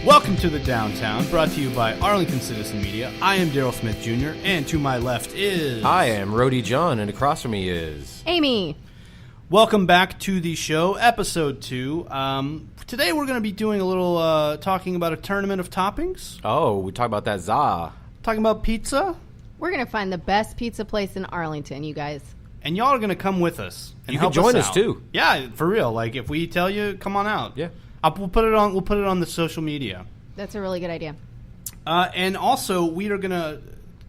Welcome to the Downtown, brought to you by Arlington Citizen Media. I am Daryl Smith Jr., and to my left is... I am Rhodey John, and across from me is... Amy. Welcome back to the show, episode 2. Today we're going to be doing a little talking about a tournament of toppings. Oh, we talk about that za. Talking about pizza. We're going to find the best pizza place in Arlington, you guys. And y'all are going to come with us. And you help can join us us out. too. Yeah, for real. Like, if we tell you, come on out. Yeah. We'll put it on the social media. That's a really good idea. And also, we are going to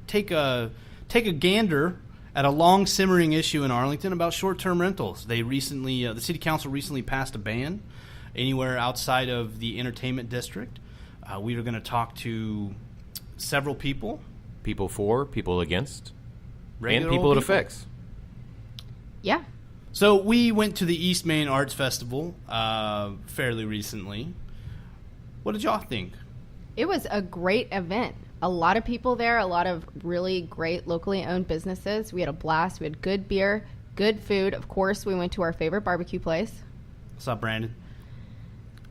take a gander at a long simmering issue in Arlington about short-term rentals. They recently, the city council recently passed a ban anywhere outside of the entertainment district. We are going to talk to several people. People for, people against, Regular and people it affects. Yeah. So we went to the East Main Arts Festival fairly recently. What did y'all think? It was a great event. A lot of people there, a lot of really great locally owned businesses. We had a blast. We had good beer, good food. Of course, we went to our favorite barbecue place. What's up, Brandon?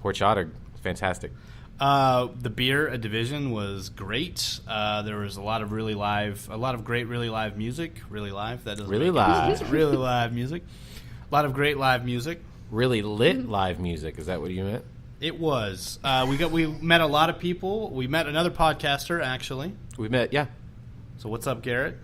Horchata, fantastic. The beer at Division was great. There was a lot of great, really live music. Really live. That doesn't Really make live. any sense. Really live music. A lot of great live music. Really lit live music. Is that what you meant? It was. We met a lot of people. We met another podcaster, actually. We met, yeah. So what's up, Garrett?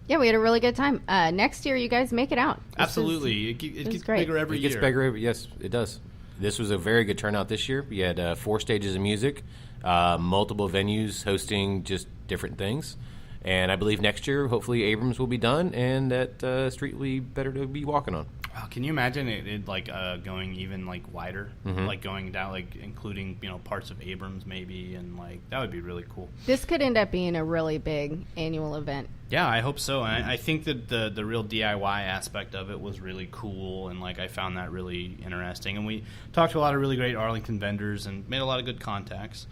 Yeah, we had a really good time. Next year, you guys make it out. Absolutely. It gets great. bigger every year. It gets bigger. Yes, it does. This was a very good turnout this year. We had 4 stages of music, multiple venues hosting just different things. And I believe next year, hopefully, Abrams will be done, and that street will be better to be walking on. Wow, can you imagine it like going even like wider, like going down, like including parts of Abrams maybe, and like that would be really cool. This could end up being a really big annual event. Yeah, I hope so. And I think that the real DIY aspect of it was really cool, and like I found that really interesting. And we talked to a lot of really great Arlington vendors and made a lot of good contacts.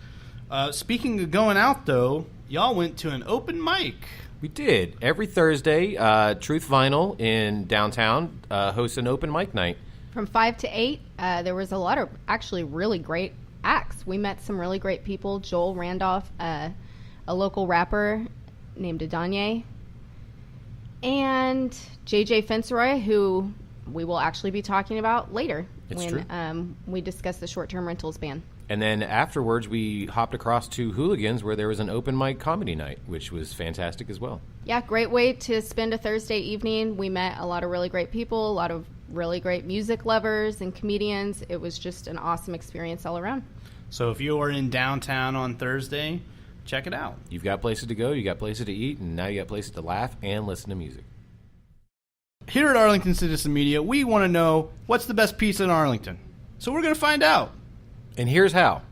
Speaking of going out, though, y'all went to an open mic. We did. Every Thursday, Truth Vinyl in downtown hosts an open mic night. From 5 to 8, there was a lot of actually really great acts. We met some really great people. Joel Randolph, a local rapper named Adanye, and JJ Fenceroy, who we will actually be talking about later when we discuss the short-term rentals ban. And then afterwards, we hopped across to Hooligans, where there was an open mic comedy night, which was fantastic as well. Yeah, great way to spend a Thursday evening. We met a lot of really great people, a lot of really great music lovers and comedians. It was just an awesome experience all around. So if you are in downtown on Thursday, check it out. You've got places to go, you got places to eat, and now you got places to laugh and listen to music. Here at Arlington Citizen Media, we want to know what's the best pizza in Arlington. So we're going to find out. And here's how.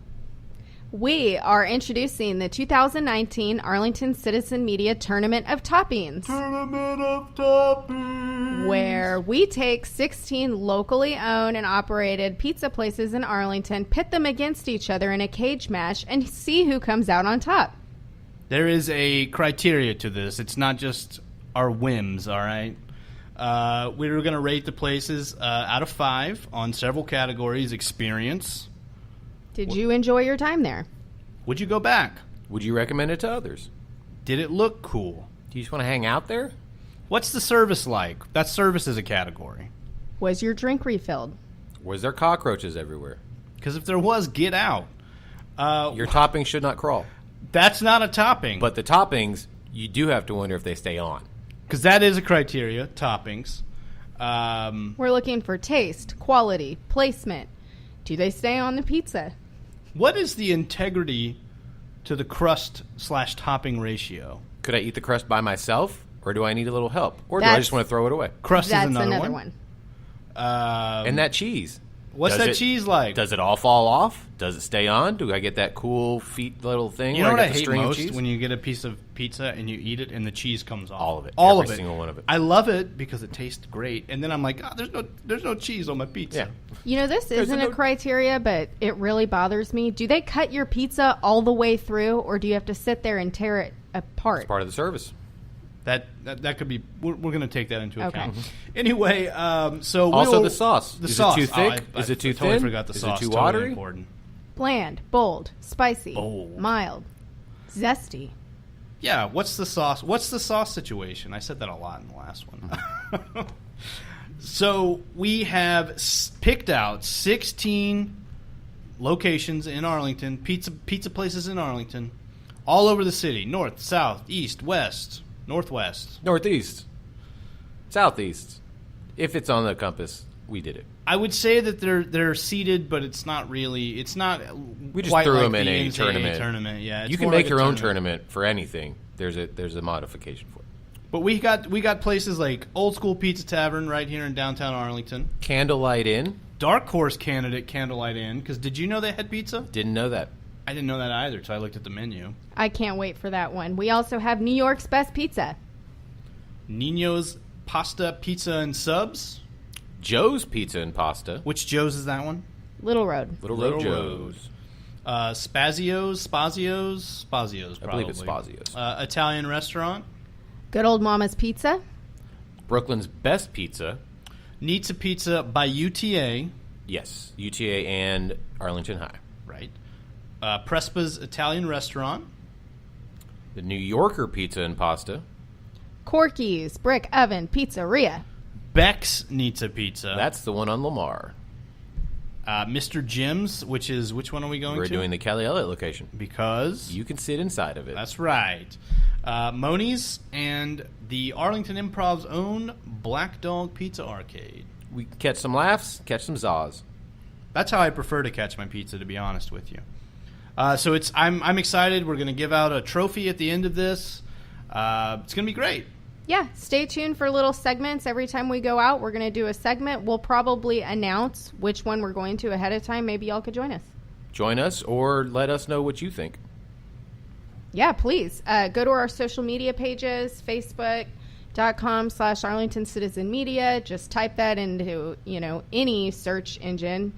We are introducing the 2019 Arlington Citizen Media Tournament of Toppings. Tournament of Toppings. Where we take 16 locally owned and operated pizza places in Arlington, pit them against each other in a cage match, and see who comes out on top. There is a criteria to this. It's not just our whims, all right? We were going to rate the places out of 5 on several categories. Experience. Did you enjoy your time there? Would you go back? Would you recommend it to others? Did it look cool? Do you just want to hang out there? What's the service like? That service is a category. Was your drink refilled? Was there cockroaches everywhere? Because if there was, get out. Your toppings should not crawl. That's not a topping. But the toppings, you do have to wonder if they stay on. Because that is a criteria, toppings. We're looking for taste, quality, placement. Do they stay on the pizza? What is the integrity to the crust/topping ratio? Could I eat the crust by myself, or do I need a little help? Or do I just want to throw it away? Crust That's is another one. And that cheese. What's that cheese like? Does it all fall off? Does it stay on? Do I get that cool feet little thing? You know what I the hate string of most? cheese? When you get a piece of pizza and you eat it and the cheese comes off. All of it. All Every of it. single one of it. I love it because it tastes great. And then I'm like, there's no cheese on my pizza. Yeah. You know, this isn't a criteria, but it really bothers me. Do they cut your pizza all the way through, or do you have to sit there and tear it apart? It's part of the service. That could be. We're going to take that into account. Okay. Anyway, so also the sauce. The Is sauce. it too thick? Is it too I totally thin? forgot the Is sauce. it too Totally watery? important. Bland, bold, spicy, Bold. mild, zesty. Yeah, what's the sauce? What's the sauce situation? I said that a lot in the last one. So we have picked out 16 locations in Arlington, pizza places in Arlington, all over the city, north, south, east, west, northwest. Northeast. Southeast. If it's on the compass, we did it. I would say that they're seated, but it's not really. It's not. We just quite threw like them in the a NCAA tournament. Yeah, it's You can more make like your a own tournament for anything. There's a modification for it. But we got places like Old School Pizza Tavern right here in downtown Arlington. Candlelight Inn. Dark Horse candidate Candlelight Inn. Because did you know they had pizza? Didn't know that. I didn't know that either, so I looked at the menu. I can't wait for that one. We also have New York's Best Pizza. Nino's Pasta, Pizza, and Subs. Joe's Pizza and Pasta. Which Joe's is that one? Little Road. Little Road Joe's. Spazios, probably. I believe it's Spazios. Italian restaurant. Good Old Mama's Pizza. Brooklyn's Best Pizza. Nizza Pizza by UTA. Yes, UTA and Arlington High. Right. Prespa's Italian restaurant. The New Yorker Pizza and Pasta. Corky's Brick Oven Pizzeria. Beck's Nizza Pizza. That's the one on Lamar. Mr. Jim's, which one are we going We're to? doing the Kelly Elliott location. Because You can sit inside of it. that's right. Moni's and the Arlington Improv's own Black Dog Pizza Arcade. We catch some laughs, catch some zaws. That's how I prefer to catch my pizza, to be honest with you. So I'm excited. We're going to give out a trophy at the end of this. It's going to be great. Yeah, stay tuned for little segments. Every time we go out, we're going to do a segment. We'll probably announce which one we're going to ahead of time. Maybe y'all could join us. Join us or let us know what you think. Yeah, please. Go to our social media pages, Facebook.com/Arlington Citizen Media. Just type that into, any search engine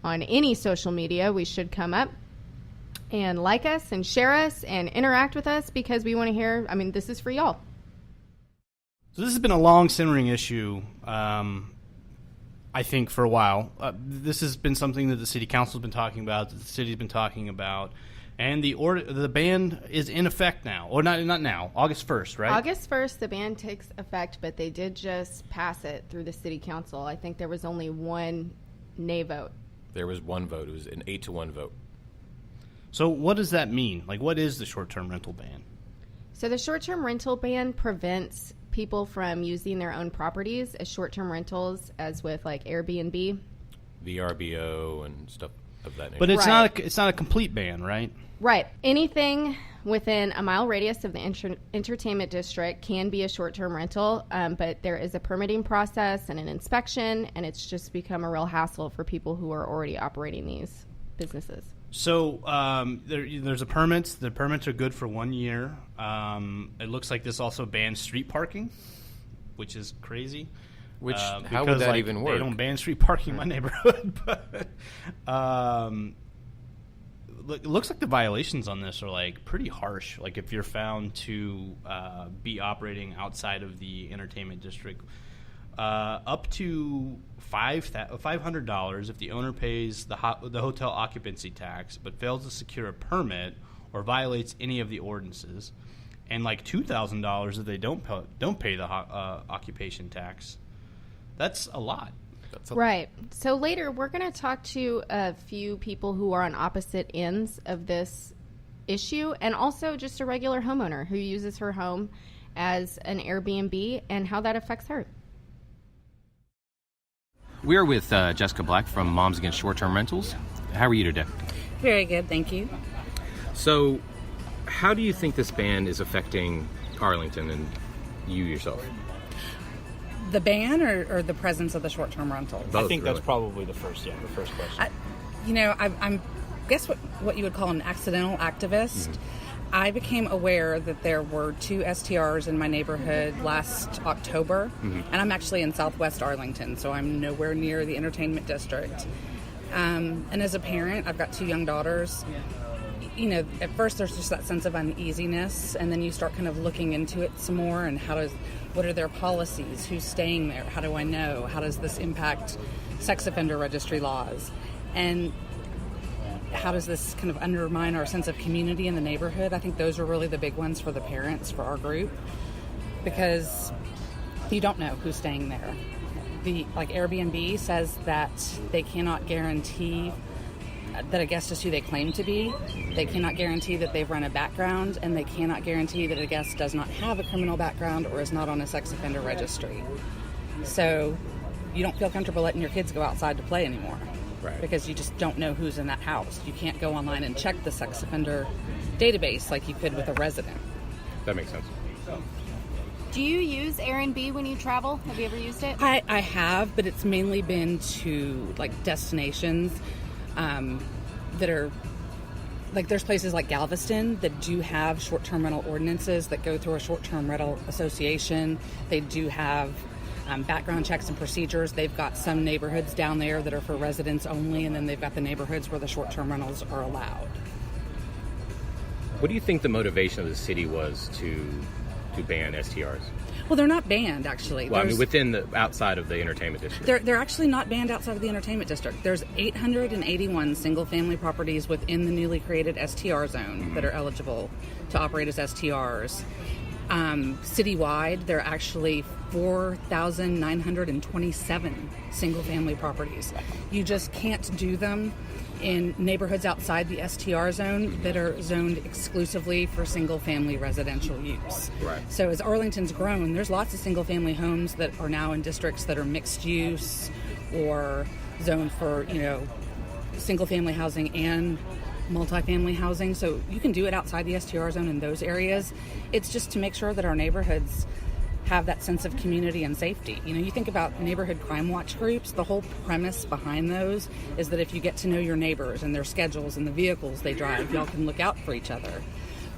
on any social media. We should come up. And like us and share us and interact with us because we want to hear, this is for y'all. So this has been a long simmering issue, I think, for a while. This has been something that the city council has been talking about, that the city's been talking about, and the ban is in effect now. Or not now, August 1st, right? August 1st, the ban takes effect, but they did just pass it through the city council. I think there was only one nay vote. There was one vote. It was an 8-1 vote. So what does that mean? Like, what is the short-term rental ban? So the short-term rental ban prevents people from using their own properties as short-term rentals, as with like Airbnb, VRBO, and stuff of that nature. But it's Right. not a complete ban, right? Right. Anything within a mile radius of the entertainment district can be a short-term rental, but there is a permitting process and an inspection, and it's just become a real hassle for people who are already operating these businesses. So there's a permit. The permits are good for 1 year. It looks like this also bans street parking, which is crazy. Which, how because, would that like, even work? They don't ban street parking in my neighborhood. But it looks like the violations on this are like pretty harsh. Like if you're found to be operating outside of the entertainment district, up to $500 if the owner pays the hotel occupancy tax but fails to secure a permit or violates any of the ordinances, and like $2,000 if they don't pay the occupation tax. That's a lot. Right. So later, we're going to talk to a few people who are on opposite ends of this issue, and also just a regular homeowner who uses her home as an Airbnb and how that affects her. We're with Jessica Black from Moms Against Short-Term Rentals. How are you today? Very good, thank you. So, how do you think this ban is affecting Arlington and you yourself? The ban or the presence of the short-term rentals? Both, I think really. that's probably the first question. I'm guess what you would call an accidental activist. Mm-hmm. I became aware that there were 2 S.T.A.R.s in my neighborhood last October, and I'm actually in Southwest Arlington, so I'm nowhere near the entertainment district. And as a parent, I've got 2 young daughters. At first there's just that sense of uneasiness, and then you start kind of looking into it some more, and what are their policies? Who's staying there? How do I know? How does this impact sex offender registry laws? And how does this kind of undermine our sense of community in the neighborhood? I think those are really the big ones for the parents, for our group, because you don't know who's staying there. Like Airbnb says that they cannot guarantee that a guest is who they claim to be. They cannot guarantee that they've run a background, and they cannot guarantee that a guest does not have a criminal background or is not on a sex offender registry. So you don't feel comfortable letting your kids go outside to play anymore. Right. Because you just don't know who's in that house. You can't go online and check the sex offender database like you could with a resident. That makes sense. Do you use Airbnb when you travel? Have you ever used it? I have, but it's mainly been to like destinations that are like, there's places like Galveston that do have short-term rental ordinances that go through a short-term rental association. They do have background checks and procedures. They've got some neighborhoods down there that are for residents only, and then they've got the neighborhoods where the short-term rentals are allowed. What do you think the motivation of the city was to ban STRs? Well, they're not banned, actually. Well, I mean, within the outside of the entertainment district. They're actually not banned outside of the entertainment district. There's 881 single-family properties within the newly created STR zone that are eligible to operate as STRs. Citywide, there are actually 4,927 single-family properties. You just can't do them in neighborhoods outside the STR zone that are zoned exclusively for single-family residential use. Right. So as Arlington's grown, there's lots of single-family homes that are now in districts that are mixed use or zoned for, single-family housing and multifamily housing. So you can do it outside the STR zone in those areas. It's just to make sure that our neighborhoods have that sense of community and safety. You think about neighborhood crime watch groups, the whole premise behind those is that if you get to know your neighbors and their schedules and the vehicles they drive, y'all can look out for each other.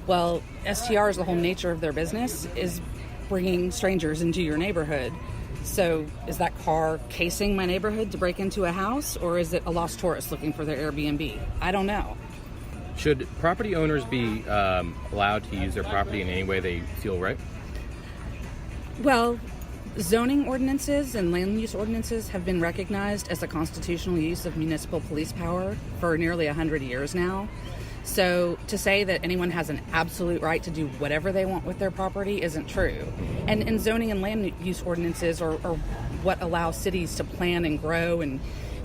Well, STRs, the whole nature of their business is bringing strangers into your neighborhood. So is that car casing my neighborhood to break into a house, or is it a lost tourist looking for their Airbnb? I don't know. Should property owners be allowed to use their property in any way they feel right? Well, zoning ordinances and land use ordinances have been recognized as a constitutional use of municipal police power for nearly 100 years now. So to say that anyone has an absolute right to do whatever they want with their property isn't true. And zoning and land use ordinances are what allow cities to plan and grow, and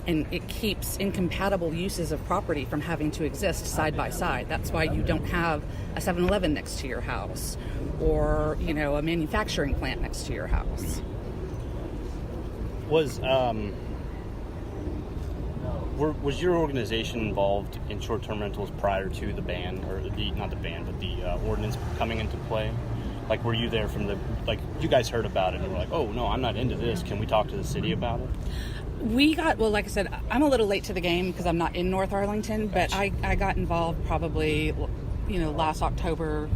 it keeps incompatible uses of property from having to exist side by side. That's why you don't have a 7-Eleven next to your house or, a manufacturing plant next to your house. Was your organization involved in short-term rentals prior to the ban, or not the ban, but the ordinance coming into play? Like, were you there from you guys heard about it and were like, oh, no, I'm not into this. Can we talk to the city about it? Like I said, I'm a little late to the game because I'm not in North Arlington, but I got involved probably, last October,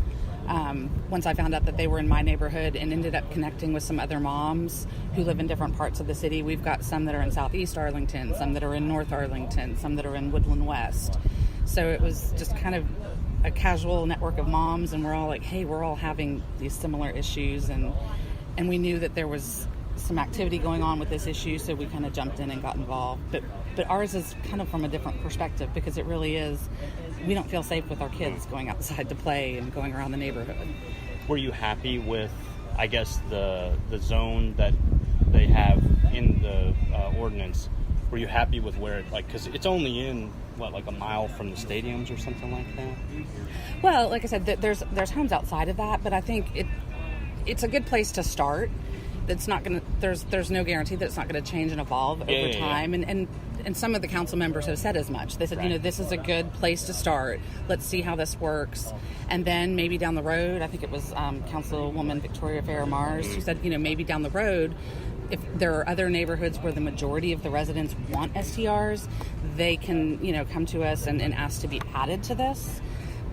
once I found out that they were in my neighborhood, and ended up connecting with some other moms who live in different parts of the city. We've got some that are in Southeast Arlington, some that are in North Arlington, some that are in Woodland West. So it was just kind of a casual network of moms, and we're all like, hey, we're all having these similar issues, and we knew that there was some activity going on with this issue, so we kind of jumped in and got involved. But ours is kind of from a different perspective, because it really is, we don't feel safe with our kids going outside to play and going around the neighborhood. Were you happy with, I guess, the zone that they have in the ordinance? Were you happy with where it, because it's only in, a mile from the stadiums or something like that? Well, like I said, there's homes outside of that, but I think it's a good place to start. That's not going to, there's no guarantee that it's not going to change and evolve over time. Yeah. And some of the council members have said as much. They said, right, this is a good place to start. Let's see how this works. And then maybe down the road, I think it was Councilwoman Victoria Farah-Mars who said, maybe down the road, if there are other neighborhoods where the majority of the residents want STRs, they can, come to us and ask to be added to this.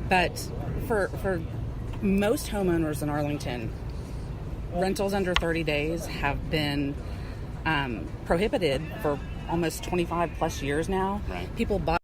But for most homeowners in Arlington, rentals under 30 days have been prohibited for almost 25 plus years now. Right. People bought